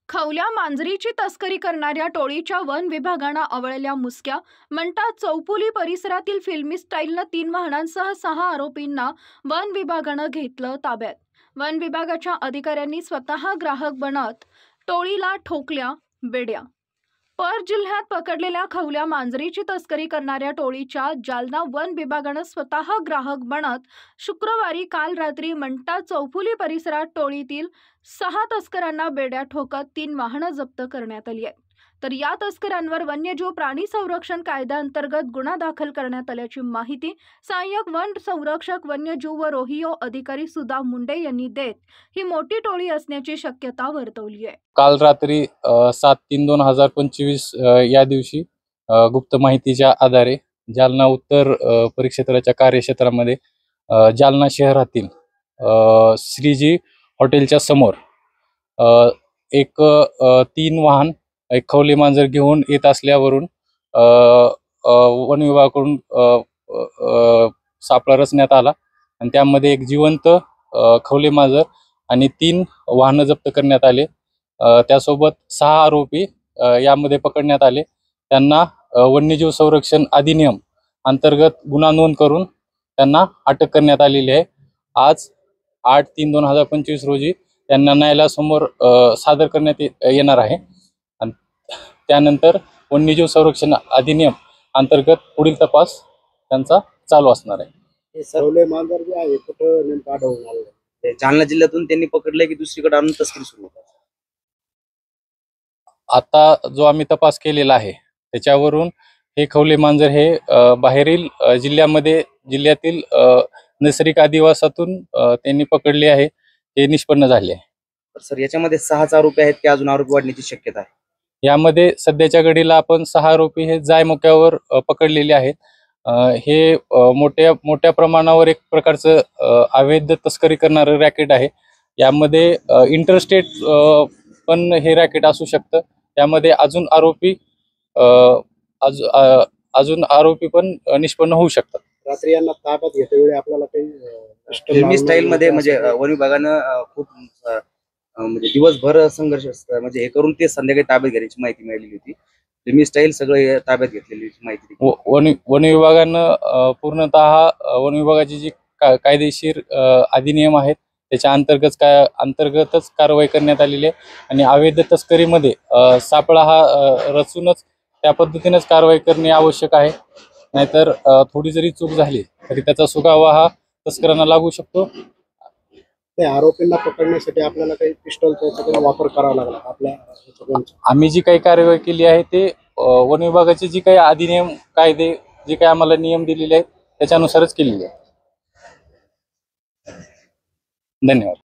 खवल्या मांजरीची तस्करी करणाऱ्या टोळीच्या वन विभागानं आवळल्या मुसक्या. म्हणतात चौफुली परिसरातील फिल्मी स्टाईलनं 3 वाहनांसह 6 आरोपींना वन विभागानं घेतलं ताब्यात. वन विभागाच्या अधिकाऱ्यांनी स्वतः ग्राहक बनत टोळीला ठोकल्या बेड्या. पर जिल्ह्यात पकडलेल्या खवल्या मांजरीची तस्करी करणाऱ्या टोळीच्या जालना वन विभागानं स्वतः ग्राहक बनत शुक्रवारी काल रात्री मंठा चौफुली परिसरात टोळीतील 6 तस्करांना बेड्या ठोकत 3 वाहनं जप्त करण्यात आली आहेत. तर या तस्करांवर वन्यजीव प्राणी संरक्षण कायद्याअंतर्गत गुन्हा दाखल करण्यात आल्याची माहिती सहाय्यक वन संरक्षक वन्यजीव व रोहियो अधिकारी सुधा मुंडे यांनी देत ही मोठी टोळी असण्याची शक्यता वर्तवली आहे. काल रात्री 7/3/2025 या दिवशी गुप्त माहितीच्या आधारे जालना उत्तर परिक्षेत्राच्या कार्यक्षेत्रामध्ये जालना शहरातील श्रीजी हॉटेलच्या समोर एक 3 वाहन एक खवले मांजर घेऊन येत असल्यावरून वन विभागाकडून सापळा रचण्यात आला आणि त्यामध्ये एक जिवंत खवले मांजर आणि 3 वाहनं जप्त करण्यात आले. त्यासोबत 6 आरोपी यामध्ये पकडण्यात आले. त्यांना वन्यजीव संरक्षण अधिनियम अंतर्गत गुन्हा नोंद करून त्यांना अटक करण्यात आलेली आहे. आज 8/3/2025 रोजी त्यांना न्यायालयासमोर सादर करण्यात येणार आहे आणि त्यानंतर वन्यजीव संरक्षण अधिनियम अंतर्गत पुढील तपास त्यांचा चालू असणार आहे. हे सर्वले मांजर जे आहे कुठं नेमकं आढळून आलं? जालना जिल्ह्यातून त्यांनी पकडले की दुसरीकडे आणून तस्करी सुरू होतात? आता जो आम्ही तपास केलेला आहे त्याच्यावरून हे खवले मांजर हे बाहेरील जिल्ह्यातील नैसर्गिक अधिवासातून त्यांनी पकडले आहे हे निष्पन्न झाले आहे. सर, याच्यामध्ये 6 आरोपी आहेत की अजून आरोपी वाढण्याची शक्यता आहे? यामध्ये सध्याच्या घडीला आपण 6 आरोपी हे जाय मोक्यावर पकडलेले आहेत. हे मोठ्या प्रमाणावर एक प्रकारचं अवैध तस्करी करणारं रॅकेट आहे. यामध्ये इंटरस्टेट पण हे रॅकेट असू शकतं. त्यामध्ये अजून आरोपी पण निष्पन्न होऊ शकतात. रात्री यांना ताब्यात घेतेवेळी आपल्याला काही फिल्मी स्टाईल मध्ये म्हणजे वन विभागानं खूप म्हणजे दिवसभर संघर्ष म्हणजे हे करून ते संध्याकाळी ताब्यात घेण्याची माहिती मिळालेली होती. फिल्मी स्टाईल सगळं ताब्यात घेतलेली माहिती. वन विभागानं पूर्णतः वन विभागाची जी कायदेशीर अधिनियम आहेत त्याच्या अंतर्गतच कारवाई करण्यात आलेली आहे आणि अवैध तस्करीमध्ये सापळा हा रचूनच त्या पद्धतीनेच कारवाई करणे आवश्यक आहे. नाहीतर थोडी जरी चूक झाली तरी त्याचा सुगावा हा तस्करांना लागू शकतो. ते आरोपींना पकडण्यासाठी आपल्याला काही पिस्टलचा वापर करावा लागला आपल्या? आम्ही जी काही कारवाई केली आहे ते वन विभागाचे जी काही अधिनियम कायदे जे काही आम्हाला नियम दिलेले आहेत त्याच्यानुसारच केलेले आहे. धन्यवाद.